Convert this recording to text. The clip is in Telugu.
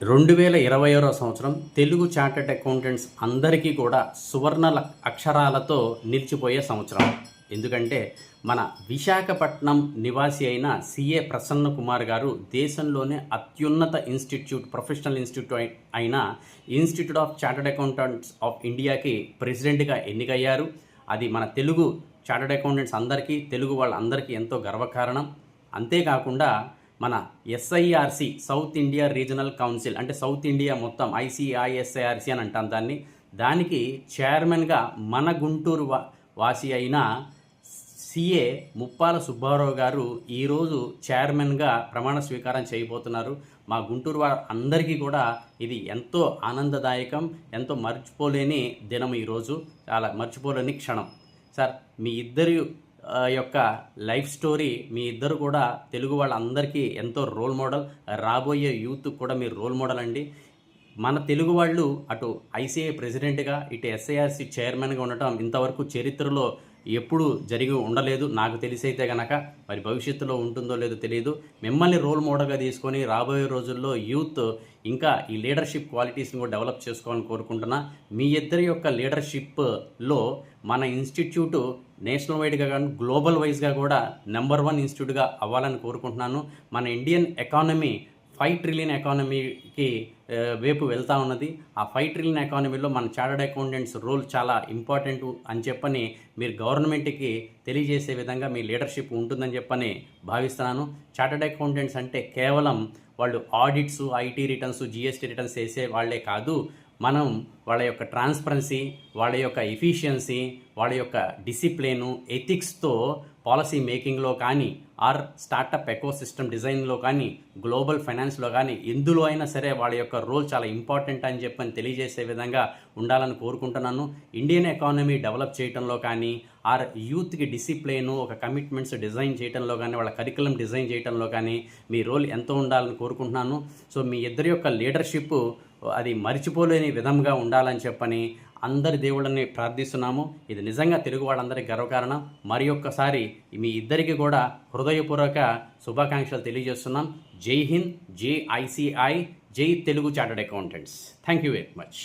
2020వ సంవత్సరం తెలుగు చార్టర్డ్ అకౌంటెంట్స్ అందరికీ కూడా సువర్ణ అక్షరాలతో నిలిచిపోయే సంవత్సరం. ఎందుకంటే మన విశాఖపట్నం నివాసి అయిన సిఏ ప్రసన్న కుమార్ గారు దేశంలోనే అత్యున్నత ప్రొఫెషనల్ ఇన్స్టిట్యూట్ అయిన institute of chartered accountants of ఇండియాకి ప్రెసిడెంట్గా ఎన్నికయ్యారు. అది మన తెలుగు చార్టర్డ్ అకౌంటెంట్స్ అందరికీ, తెలుగు వాళ్ళందరికీ ఎంతో గర్వకారణం. అంతేకాకుండా మన ఎస్ఐఆర్సి సౌత్ ఇండియా రీజనల్ కౌన్సిల్, అంటే సౌత్ ఇండియా మొత్తం ఐసిఐఎస్ఐఆర్సి అని అంటాం దానికి చైర్మన్గా మన గుంటూరు వాసి అయిన సిఏ ముప్పాల సుబ్బారావు గారు ఈరోజు చైర్మన్గా ప్రమాణ స్వీకారం చేయబోతున్నారు. మా గుంటూరు అందరికీ కూడా ఇది ఎంతో ఆనందదాయకం, ఎంతో మర్చిపోలేని దినం. ఈరోజు చాలా మర్చిపోలేని క్షణం. సార్, మీ ఇద్దరి యొక్క లైఫ్ స్టోరీ, మీ ఇద్దరు కూడా తెలుగు వాళ్ళందరికీ ఎంతో రోల్ మోడల్, రాబోయే యూత్ కూడా మీరు రోల్ మోడల్ అండి. మన తెలుగు వాళ్ళు అటు ఐసిఐ ప్రెసిడెంట్గా, ఇటు ఎస్ఐఆర్సి చైర్మన్గా ఉండటం ఇంతవరకు చరిత్రలో ఎప్పుడు జరిగి ఉండలేదు నాకు తెలిసైతే గనక. మరి భవిష్యత్తులో ఉంటుందో లేదో తెలియదు. మిమ్మల్ని రోల్ మోడల్గా తీసుకొని రాబోయే రోజుల్లో యూత్ ఇంకా ఈ లీడర్షిప్ క్వాలిటీస్ని కూడా డెవలప్ చేసుకోవాలని కోరుకుంటున్నా. మీ ఇద్దరి యొక్క లీడర్షిప్లో మన ఇన్స్టిట్యూట్ నేషనల్ వైడ్గా కానీ గ్లోబల్ వైజ్గా కూడా నెంబర్ 1 ఇన్స్టిట్యూట్గా అవ్వాలని కోరుకుంటున్నాను. మన ఇండియన్ ఎకానమీ 5 ట్రిలియన్ ఎకానమీకి వైపు వెళ్తూ ఉన్నది. ఆ 5 ట్రిలియన్ ఎకానమీలో మన చార్టర్డ్ అకౌంటెంట్స్ రోల్ చాలా ఇంపార్టెంట్ అని చెప్పని మీరు గవర్నమెంట్కి తెలియజేసే విధంగా మీ లీడర్షిప్ ఉంటుందని చెప్పని భావిస్తున్నాను. చార్టర్డ్ అకౌంటెంట్స్ అంటే కేవలం వాళ్ళు audits, IT returns, GST returns వేసే వాళ్ళే కాదు. మనం వాళ్ళ యొక్క ట్రాన్స్పరెన్సీ, వాళ్ళ యొక్క ఎఫిషియన్సీ, వాళ్ళ యొక్క డిసిప్లిను, ఎథిక్స్తో పాలసీ మేకింగ్లో కానీ, ఆర్ స్టార్టప్ ఎకోసిస్టమ్ డిజైన్లో కానీ, గ్లోబల్ ఫైనాన్స్లో కానీ ఎందులో అయినా సరే వాళ్ళ యొక్క రోల్ చాలా ఇంపార్టెంట్ అని చెప్పని తెలియజేసే విధంగా ఉండాలని కోరుకుంటున్నాను. ఇండియన్ ఎకానమీ డెవలప్ చేయడంలో కానీ, ఆర్ యూత్కి డిసిప్లిను, ఒక కమిట్మెంట్స్ డిజైన్ చేయడంలో కానీ, వాళ్ళ కరికులం డిజైన్ చేయడంలో కానీ మీ రోల్ ఎంతో ఉండాలని కోరుకుంటున్నాను. సో మీ ఇద్దరి యొక్క లీడర్షిప్ అది మరిచిపోలేని విధంగా ఉండాలని చెప్పని అందరి దేవుళ్ళని ప్రార్థిస్తున్నాము. ఇది నిజంగా తెలుగు వాళ్ళందరికీ గర్వకారణం. మరి ఒక్కసారి మీ ఇద్దరికి కూడా హృదయపూర్వక శుభాకాంక్షలు తెలియజేస్తున్నాం. జై హింద్, జై ఐసిఐ, జై Telugu chartered accountants. Thank you very much.